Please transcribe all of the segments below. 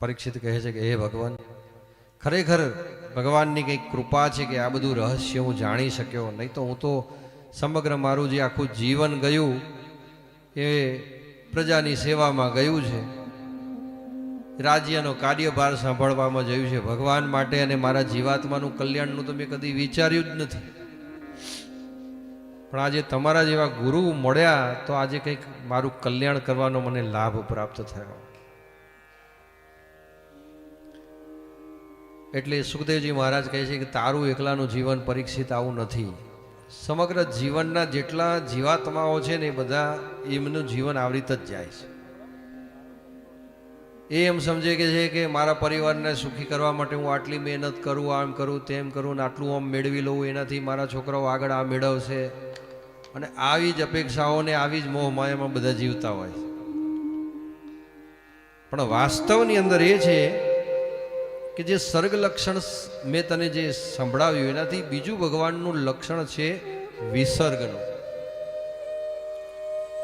પરીક્ષિત કહે છે કે હે ભગવાન, ખરેખર ભગવાનની કંઈક કૃપા છે કે આ બધું રહસ્ય હું જાણી શક્યો, નહીં તો હું તો સમગ્ર મારું જે આખું જીવન ગયું એ પ્રજાની સેવામાં ગયું છે, રાજ્યનો કાર્યભાર સાંભળવામાં જયું છે. ભગવાન માટે અને મારા જીવાત્માનું કલ્યાણનું તો મેં કદી વિચાર્યું જ નથી. પણ આજે તમારા જેવા ગુરુ મળ્યા તો આજે કંઈક મારું કલ્યાણ કરવાનો મને લાભ પ્રાપ્ત થયો. એટલે સુખદેવજી મહારાજ કહે છે કે તારું એકલાનું જીવન પરીક્ષિત આવું નથી. સમગ્ર જીવનના જેટલા જીવાત્માઓ છે ને એ બધા એમનું જીવન આવી રીતે જ જાય છે. એ એમ સમજે કે છે કે મારા પરિવારને સુખી કરવા માટે હું આટલી મહેનત કરું, આમ કરું, તેમ કરું, ને આટલું આમ મેળવી લઉં, એનાથી મારા છોકરાઓ આગળ આ મેળવશે, અને આવી જ અપેક્ષાઓને આવી જ મોહ માયામાં બધા જીવતા હોય છે. પણ વાસ્તવની અંદર એ છે કે જે સર્ગ લક્ષણ મેં તને જે સંભળાવ્યું એનાથી બીજું ભગવાનનું લક્ષણ છે વિસર્ગનું,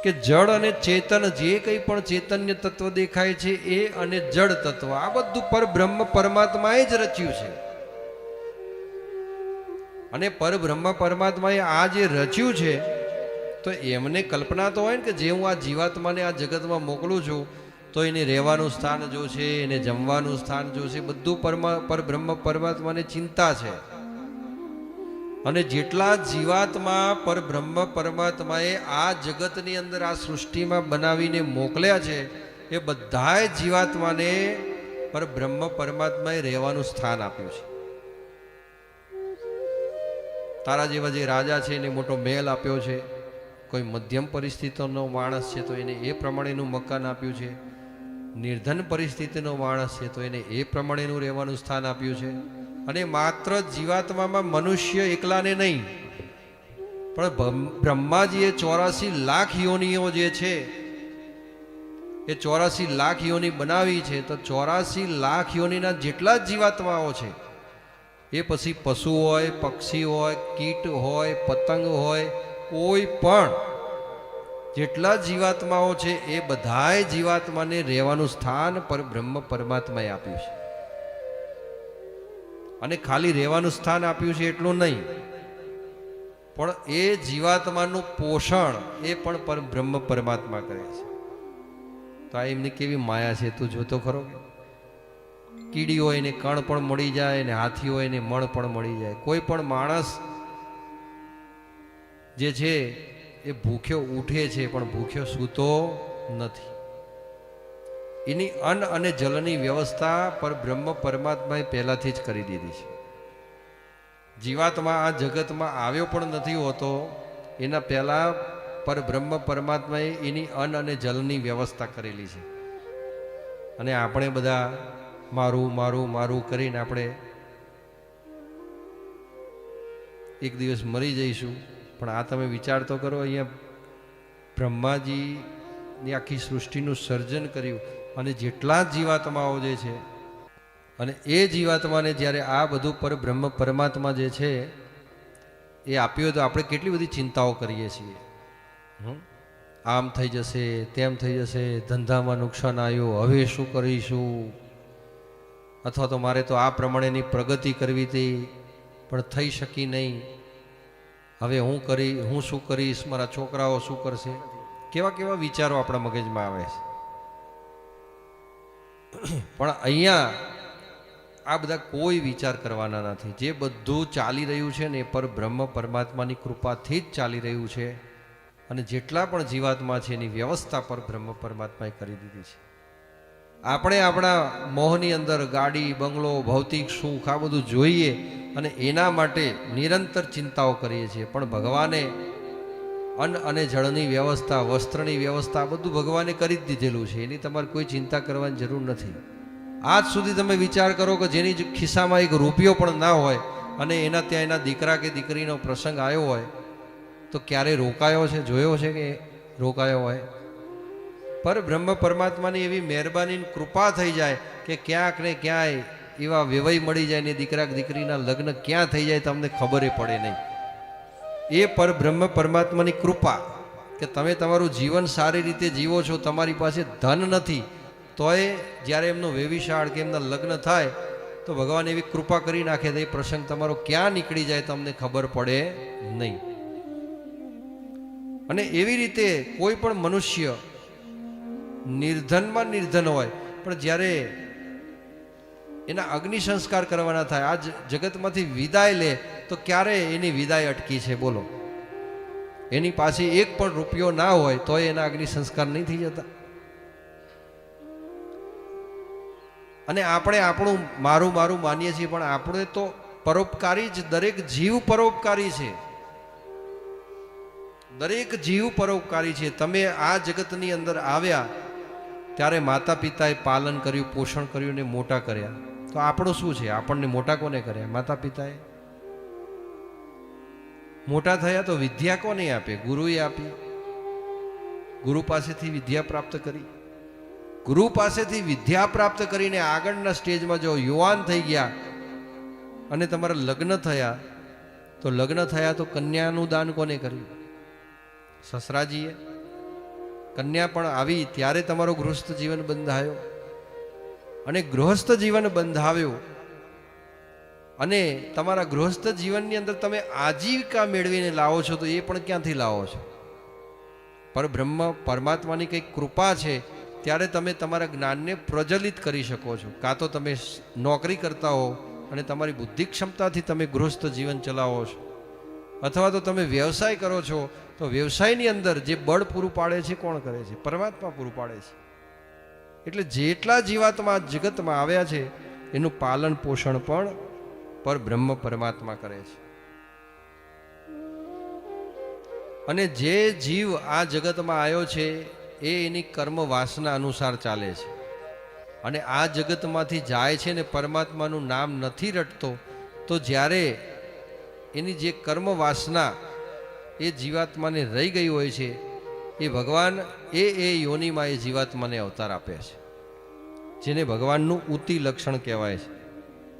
કે જળ અને ચેતન જે કંઈ પણ ચૈતન્ય તત્વ દેખાય છે એ અને જળ તત્વ આ બધું પરબ્રહ્મ પરમાત્માએ જ રચ્યું છે. અને પરબ્રહ્મ પરમાત્માએ આ જે રચ્યું છે તો એમને કલ્પના તો હોય ને કે જે હું આ જીવાત્માને આ જગતમાં મોકલું છું તો એને રહેવાનું સ્થાન જોશે, એને જમવાનું સ્થાન જોશે, બધું પરબ્રહ્મ પરમાત્માને ચિંતા છે. અને જેટલા જીવાત્મા પરબ્રહ્મ પરમાત્માએ આ જગતની અંદર આ સૃષ્ટિમાં બનાવીને મોકલ્યા છે એ બધાય જીવાત્માને પરબ્રહ્મ પરમાત્માએ રહેવાનું સ્થાન આપ્યું છે. તારા જેવા જે રાજા છે એને મોટો મહેલ આપ્યો છે, કોઈ મધ્યમ પરિસ્થિતિનો માણસ છે તો એને એ પ્રમાણેનું મકાન આપ્યું છે, નિર્ધન પરિસ્થિતિનો માણસ છે તો એને એ પ્રમાણેનું રહેવાનું સ્થાન આપ્યું છે. અને માત્ર જીવાત્મામાં મનુષ્ય એકલાને નહીં, પણ બ્રહ્માજીએ 84 લાખ યોનિઓ જે છે એ 84 લાખ યોનિ બનાવી છે. તો 84 લાખ યોનિના જેટલા જીવાત્માઓ છે એ પછી પશુ હોય, પક્ષી હોય, કીટ હોય, પતંગ હોય, કોઈ પણ જેટલા જીવાત્માઓ છે એ બધાય જીવાત્માને રહેવાનું સ્થાન પરબ્રહ્મ પરમાત્માએ આપ્યું છે. અને ખાલી રહેવાનું સ્થાન આપ્યું છે એટલું નહીં, પણ એ જીવાત્માનું પોષણ એ પણ પરબ્રહ્મ પરમાત્મા કરે છે. તો આ એમની કેવી માયા છે તું જોતો ખરો. કીડી હોય એને કણ પણ મળી જાય, અને હાથી હોય એને મણ પણ મળી જાય. કોઈ પણ માણસ જે છે એ ભૂખ્યો ઉઠે છે પણ ભૂખ્યો સૂતો નથી. એની અન્ન અને જલની વ્યવસ્થા પરબ્રહ્મ પરમાત્માએ પહેલાથી જ કરી દીધી છે. જીવાત્મા આ જગતમાં આવ્યો પણ નથી હોતો, એના પહેલા પરબ્રહ્મ પરમાત્માએ એની અન્ન અને જલની વ્યવસ્થા કરેલી છે. અને આપણે બધા મારું મારું મારું કરીને આપણે એક દિવસ મરી જઈશું. પણ આ તમે વિચાર તો કરો, અહીંયા બ્રહ્માજીની આખી સૃષ્ટિનું સર્જન કર્યું અને જેટલા જીવાત્માઓ જે છે, અને એ જીવાત્માને જ્યારે આ બધું પરબ્રહ્મ પરમાત્મા જે છે એ આપ્યું તો આપણે કેટલી બધી ચિંતાઓ કરીએ છીએ. આમ થઈ જશે, તેમ થઈ જશે, ધંધામાં નુકસાન આવ્યું, હવે શું કરીશું, અથવા તો મારે તો આ પ્રમાણેની પ્રગતિ કરવી હતી પણ થઈ શકી નહીં, હવે હું શું કરીશ, મારા છોકરાઓ શું કરશે, કેવા કેવા વિચારો આપણા મગજમાં આવે છે. પણ અહીંયા આ બધા કોઈ વિચાર કરવાના નથી. જે બધું ચાલી રહ્યું છે ને એ પરબ્રહ્મ પરમાત્માની કૃપાથી જ ચાલી રહ્યું છે. અને જેટલા પણ જીવાત્મા છે એની વ્યવસ્થા પરબ્રહ્મ પરમાત્માએ કરી દીધી છે. આપણે આપણા મોહની અંદર ગાડી, બંગલો, ભૌતિક સુખ આ બધું જોઈએ અને એના માટે નિરંતર ચિંતાઓ કરીએ છીએ. પણ ભગવાને અન્ન અને જળની વ્યવસ્થા, વસ્ત્રની વ્યવસ્થા બધું ભગવાને કરી જ દીધેલું છે. એની તમારે કોઈ ચિંતા કરવાની જરૂર નથી. આજ સુધી તમે વિચાર કરો કે જેની ખિસ્સામાં એક રૂપિયો પણ ના હોય અને એના ત્યાં એના દીકરા કે દીકરીનો પ્રસંગ આવ્યો હોય તો ક્યારે રોકાયો છે, જોયો છે કે રોકાયો હોય? પરબ્રહ્મ પરમાત્માની એવી મહેરબાની કૃપા થઈ જાય કે ક્યાંક ને ક્યાંય એવા વેવાઈ મળી જાય ને દીકરા દીકરીના લગ્ન ક્યાં થઈ જાય તમને ખબર પડે નહીં. એ પરબ્રહ્મ પરમાત્માની કૃપા કે તમે તમારું જીવન સારી રીતે જીવો છો. તમારી પાસે ધન નથી તોય જ્યારે એમનો વેવિશાળ કે એમના લગ્ન થાય તો ભગવાન એવી કૃપા કરી નાખે તો એ પ્રસંગ તમારો ક્યાં નીકળી જાય તમને ખબર પડે નહીં. અને એવી રીતે કોઈ પણ મનુષ્ય નિર્ધનમાં નિર્ધન હોય, પણ જ્યારે એના અગ્નિ સંસ્કાર કરવાના થાય, આ જગતમાંથી વિદાય લે, તો ક્યારે એની વિદાય અટકી છે બોલો? એની પાસે એક પણ રૂપિયો ના હોય તોય એના અગ્નિ સંસ્કાર નહીં થઈ જતા. અને આપણે આપણું મારું મારું માનીએ છીએ, પણ આપણે તો પરોપકારી જ. દરેક જીવ પરોપકારી છે, દરેક જીવ પરોપકારી છે. તમે આ જગતની અંદર આવ્યા ત્યારે માતા પિતાએ પાલન કર્યું, પોષણ કર્યું ને મોટા કર્યા. તો આપણું શું છે? આપણને મોટા કોને કર્યા? માતા પિતાએ. મોટા થયા તો વિદ્યા કોને આપે? ગુરુએ આપી. ગુરુ પાસેથી વિદ્યા પ્રાપ્ત કરી. ગુરુ પાસેથી વિદ્યા પ્રાપ્ત કરીને આગળના સ્ટેજમાં જો યુવાન થઈ ગયા અને તમારા લગ્ન થયા, તો લગ્ન થયા તો કન્યાનું દાન કોને કર્યું? સસરાજીએ. કન્યા પણ આવી ત્યારે તમારો ગૃહસ્થ જીવન બંધાયો, અને ગૃહસ્થ જીવન બંધાવ્યો અને તમારા ગૃહસ્થ જીવનની અંદર તમે આજીવિકા મેળવીને લાવો છો, તો એ પણ ક્યાંથી લાવો છો? પરબ્રહ્મ પરમાત્માની કંઈક કૃપા છે ત્યારે તમે તમારા જ્ઞાનને પ્રજ્વલિત કરી શકો છો. કાં તો તમે નોકરી કરતા હો અને તમારી બુદ્ધિ ક્ષમતાથી તમે ગૃહસ્થ જીવન ચલાવો છો, અથવા તો તમે વ્યવસાય કરો છો, તો વ્યવસાયની અંદર જે બળ પૂરું પાડે છે કોણ કરે છે? પરમાત્મા પૂરું પાડે છે. એટલે જેટલા જીવાત્મા જગતમાં આવ્યા છે એનું પાલન પોષણ પણ પરબ્રહ્મ પરમાત્મા કરે છે. અને જે જીવ આ જગતમાં આવ્યો છે એ એની કર્મ વાસના અનુસાર ચાલે છે, અને આ જગતમાંથી જાય છે ને પરમાત્માનું નામ નથી રટતો, તો જ્યારે એની જે કર્મ વાસના એ જીવાત્માને રહી ગઈ હોય છે, એ ભગવાન એ યોનિમાં એ જીવાત્માને અવતાર આપે છે, જેને ભગવાનનું ઉતિ લક્ષણ કહેવાય છે.